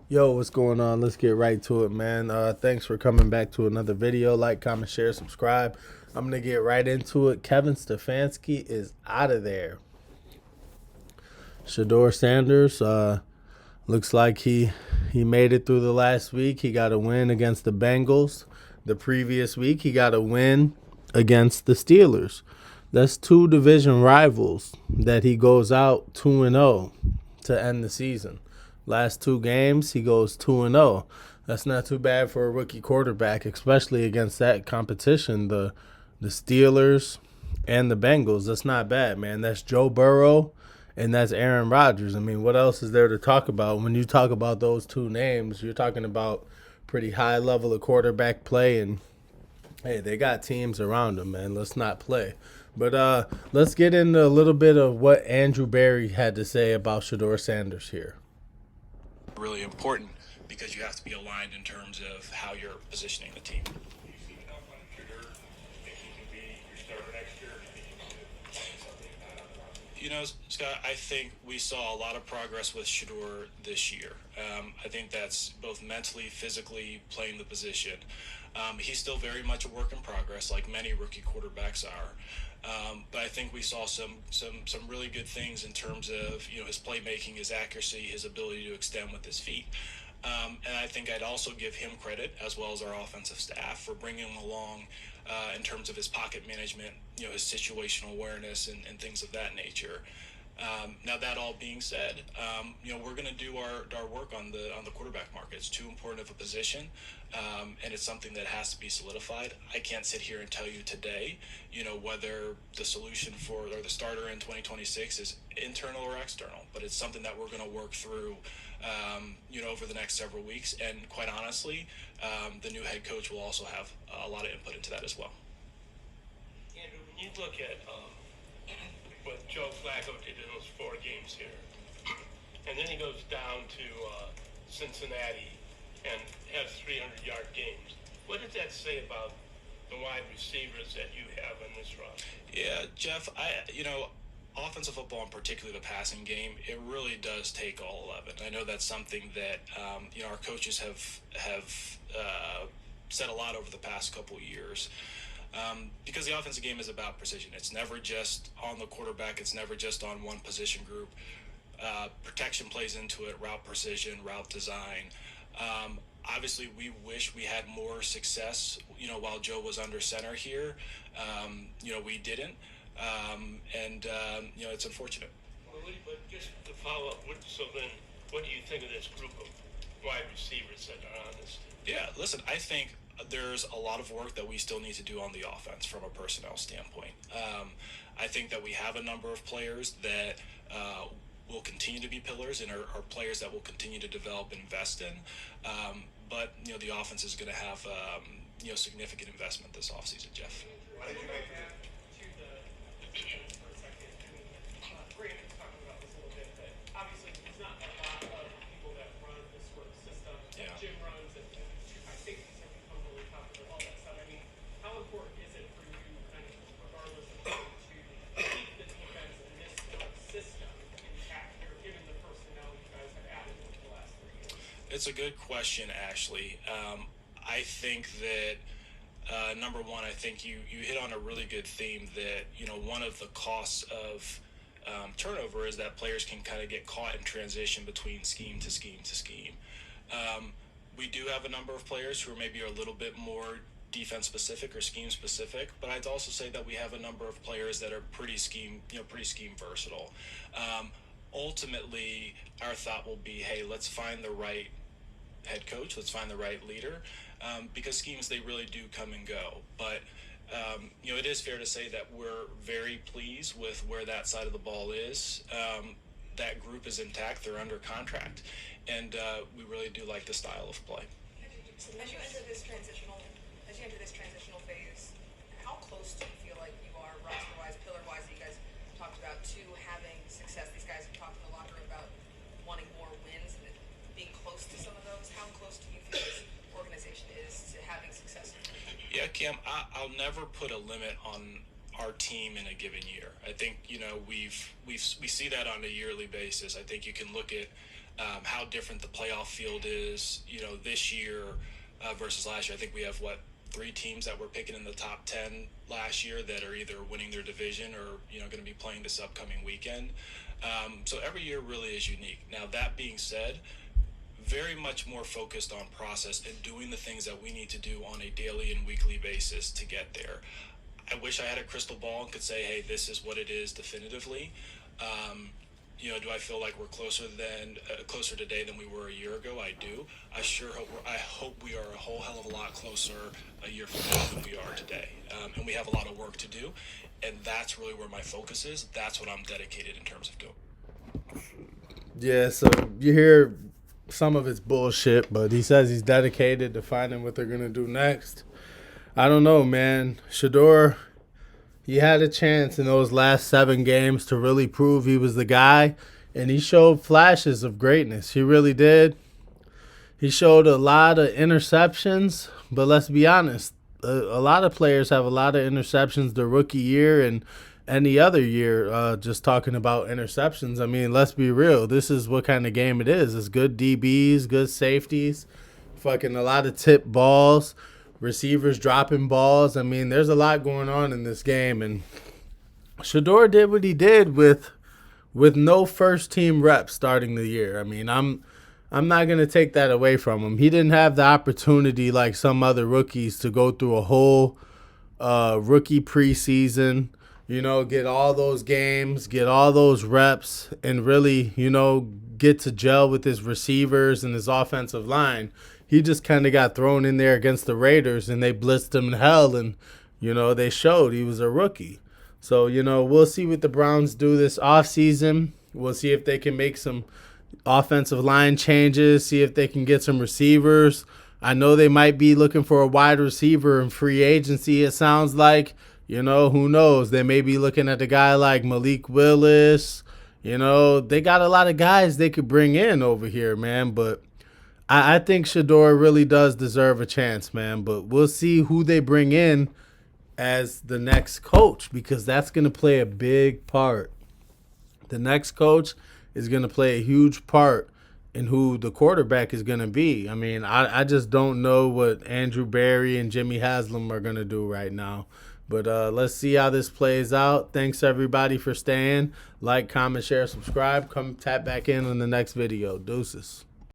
Yo, what's going on? Let's get right to it, man. Thanks for coming back to another video. Like, comment, share, subscribe. I'm gonna get right into it. Kevin Stefanski is out of there. Shedeur Sanders looks like he made it through the last week. He got a win against the Bengals. The previous week, he got a win against the Steelers. That's two division rivals that he goes out 2-0 to end the season. Last two games, he goes 2-0. That's not too bad for a rookie quarterback, especially against that competition, the Steelers and the Bengals. That's not bad, man. That's Joe Burrow and that's Aaron Rodgers. I mean, what else is there to talk about? When you talk about those two names, you're talking about pretty high level of quarterback play, and hey, they got teams around them, man. Let's not play. But let's get into a little bit of what Andrew Berry had to say about Shedeur Sanders here. Really important because you have to be aligned in terms of how you're positioning the team. You know, Scott, I think we saw a lot of progress with Shedeur this year. I think that's both mentally, physically, playing the position. He's still very much a work in progress, like many rookie quarterbacks are. But I think we saw some really good things in terms of his playmaking, his accuracy, his ability to extend with his feet. And I think I'd also give him credit, as well as our offensive staff, for bringing him along in terms of his pocket management, his situational awareness and things of that nature. Now that all being said, we're going to do our work on the quarterback market. It's too important of a position, and it's something that has to be solidified. I can't sit here and tell you today, whether the solution or the starter in 2026 is internal or external, but it's something that we're going to work through, over the next several weeks. And quite honestly, the new head coach will also have a lot of input into that as well. Andrew, when you look at what Joe Flacco did in those 4 games here, and then he goes down to Cincinnati and has 300-yard games, what does that say about the wide receivers that you have in this roster? Yeah, Jeff, offensive football, and particularly the passing game, it really does take all 11. I know that's something that our coaches have said a lot over the past couple of years. Because the offensive game is about precision. It's never just on the quarterback. It's never just on one position group. Protection plays into it, route precision, route design. Obviously, we wish we had more success, while Joe was under center here. We didn't. It's unfortunate. But just to follow up, so then what do you think of this group of wide receivers that are on this team? Yeah, listen, I think there's a lot of work that we still need to do on the offense from a personnel standpoint. I think that we have a number of players that will continue to be pillars and are players that will continue to develop and invest in. But the offense is going to have significant investment this offseason, Jeff. Why did you make that? For a second, Brandon's talking about this a little bit, but obviously there's not a lot of people that run this sort of system. Yeah. Jim runs, and my safeties have become really popular, all that stuff. I mean, how important is it for you, kind of regardless of to keep the defense in this sort of system intact here, given the personnel you guys have added over the last 3 years? It's a good question, Ashley. I think that number one, I think you hit on a really good theme that, one of the costs of turnover is that players can kind of get caught in transition between scheme to scheme to scheme. We do have a number of players who are maybe a little bit more defense specific or scheme specific, but I'd also say that we have a number of players that are pretty scheme versatile. Ultimately, our thought will be, hey, let's find the right head coach, let's find the right leader, because schemes, they really do come and go. But it is fair to say that we're very pleased with where that side of the ball is. That group is intact, they're under contract, and we really do like the style of play. As you enter this transitional phase, how close do you feel like you are roster-wise, pillar-wise, that you guys talked about, to having success? These guys have talked in the locker room about wanting more wins and being close to some of those. How close do you feel this organization is to having success? Yeah, Cam, I'll never put a limit on our team in a given year. I think we see that on a yearly basis. I think you can look at how different the playoff field is, this year versus last year. I think we have, 3 teams that were picking in the top 10 last year that are either winning their division or, going to be playing this upcoming weekend. So every year really is unique. Now, that being said, very much more focused on process and doing the things that we need to do on a daily and weekly basis to get there. I wish I had a crystal ball and could say, hey, this is what it is definitively. Do I feel like we're closer today than we were a year ago? I do. I hope we are a whole hell of a lot closer a year from now than we are today. And we have a lot of work to do. And that's really where my focus is. That's what I'm dedicated in terms of doing. Yeah, so you hear some of it's bullshit, but he says he's dedicated to finding what they're going to do next. I don't know, man. Shedeur, he had a chance in those last 7 games to really prove he was the guy, and he showed flashes of greatness. He really did. He showed a lot of interceptions, but let's be honest, a lot of players have a lot of interceptions their rookie year and any other year. Just talking about interceptions, I mean, let's be real. This is what kind of game it is. It's good DBs, good safeties, fucking a lot of tip balls, receivers dropping balls. I mean, there's a lot going on in this game, and Shedeur did what he did with no first team reps starting the year. I mean, I'm not going to take that away from him. He didn't have the opportunity like some other rookies to go through a whole rookie preseason, get all those games, get all those reps, and really, get to gel with his receivers and his offensive line. He just kind of got thrown in there against the Raiders, and they blitzed him in hell, and, they showed he was a rookie. So, we'll see what the Browns do this offseason. We'll see if they can make some offensive line changes, see if they can get some receivers. I know they might be looking for a wide receiver in free agency, it sounds like. Who knows? They may be looking at a guy like Malik Willis. They got a lot of guys they could bring in over here, man. But I think Shedeur really does deserve a chance, man. But we'll see who they bring in as the next coach, because that's going to play a big part. The next coach is going to play a huge part in who the quarterback is going to be. I mean, I just don't know what Andrew Berry and Jimmy Haslam are going to do right now. But let's see how this plays out. Thanks, everybody, for staying. Like, comment, share, subscribe. Come tap back in on the next video. Deuces.